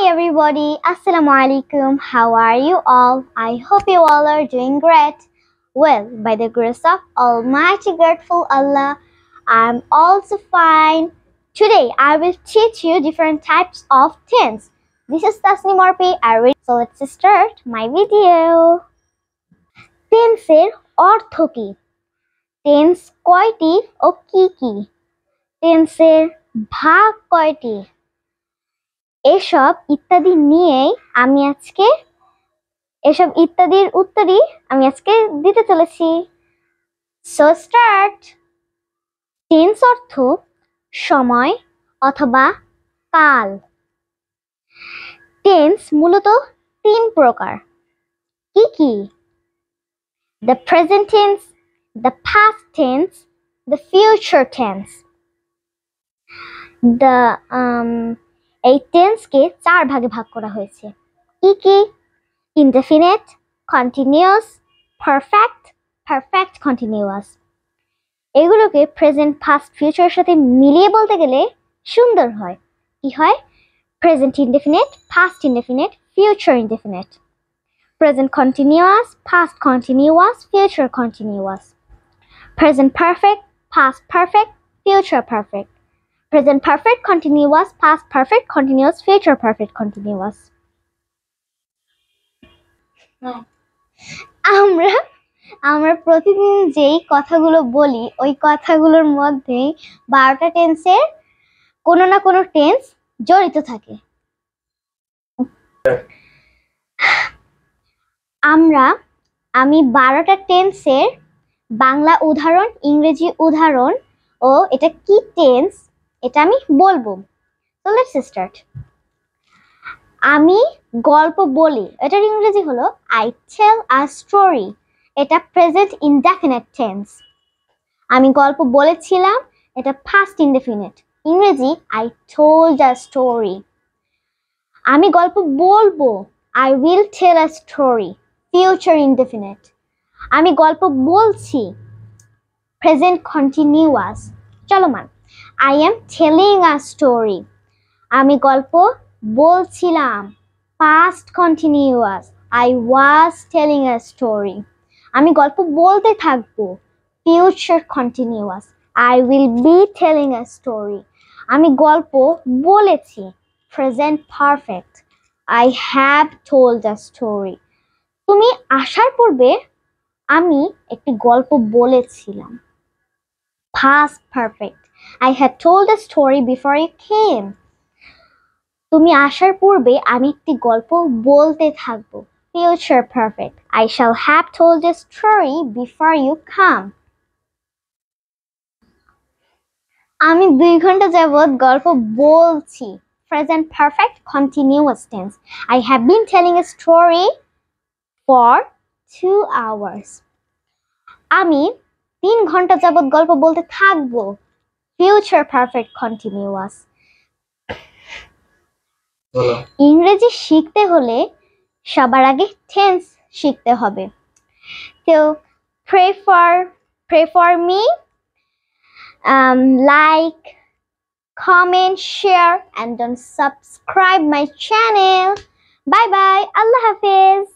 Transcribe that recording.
Hi everybody, Assalamu alaikum. How are you all? I hope you all are doing great. Well, by the grace of Almighty grateful Allah, I'm also fine. Today I will teach you different types of tense. This is Tasnim Orpi. So let's start my video. টেন্সের অর্থ কি? Tense কয়টি ও কি কি? টেন্সের ভাগ কয়টি? এসব ইত্যাদি নিয়েই আমি আজকে ইত্যাদির উত্তরই আমি আজকে দিতে চলেছি। So start. টেন্স অর্থ সময় অথবা কাল। টেন্স মূলত তিন প্রকার। কি কি? The present tense, the past tense, the future tense. এই টেন্সকে চার ভাগে ভাগ করা হয়েছে। কি কি? Indefinite, continuous, perfect, perfect continuous. এগুলোকে প্রেজেন্ট, পাস্ট, ফিউচারের সাথে মিলিয়ে বলতে গেলে সুন্দর হয়। কি হয়? Present indefinite, past indefinite, future indefinite. Present continuous, past continuous, future continuous. Present perfect, past perfect, future perfect. Present perfect continuous, past perfect continuous, future perfect continuous. আমরা প্রতিদিন যেই কথাগুলো বলি ওই কথাগুলোর মধ্যে 12টা টেন্সের কোনো না কোনো টেন্স জড়িত থাকে। আমি 12টা টেন্সের বাংলা উদাহরণ, ইংরেজি উদাহরণ ও এটা কি টেন্স এটা আমি বলবো। So let's start. আমি গল্প বলি, এটার ইংরেজি হলো I tell a story. এটা প্রেজেন্ট ইনডেফিনিট টেন্স। আমি গল্প বলেছিলাম, এটা পাস্ট ইনডেফিনিট। ইংরেজি I told a story. আমি গল্প বলবো, I will tell a story. Future indefinite. আমি গল্প বলছি, প্রেজেন্ট কন্টিনিউয়াস চলমান। I am telling a story. আমি গল্প বলছিলাম, past continuous. I was telling a story. আমি গল্প বলতে থাকবো, future continuous. I will be telling a story. আমি গল্প বলেছি, present perfect. I have told a story. তুমি আসার পূর্বে আমি একটি গল্প বলেছিলাম, past perfect. I had told a story before you came. তুমি আসার পূর্বে আমি একটি গল্প বলতে থাকবো, future perfect. I shall have told a story before you come. আমি 2 ঘন্টা যাবত গল্প বলছি, present perfect continuous tense. I have been telling a story for 2 hours. আমি 3 ঘন্টা যাবত গল্প বলতে থাকবো, future perfect continuous. ইংরেজি শিখতে হলে সবার আগে টেন্স শিখতে হবে। তো pray for me, like, comment, share and don't subscribe my channel. Bye bye. Allah Hafiz.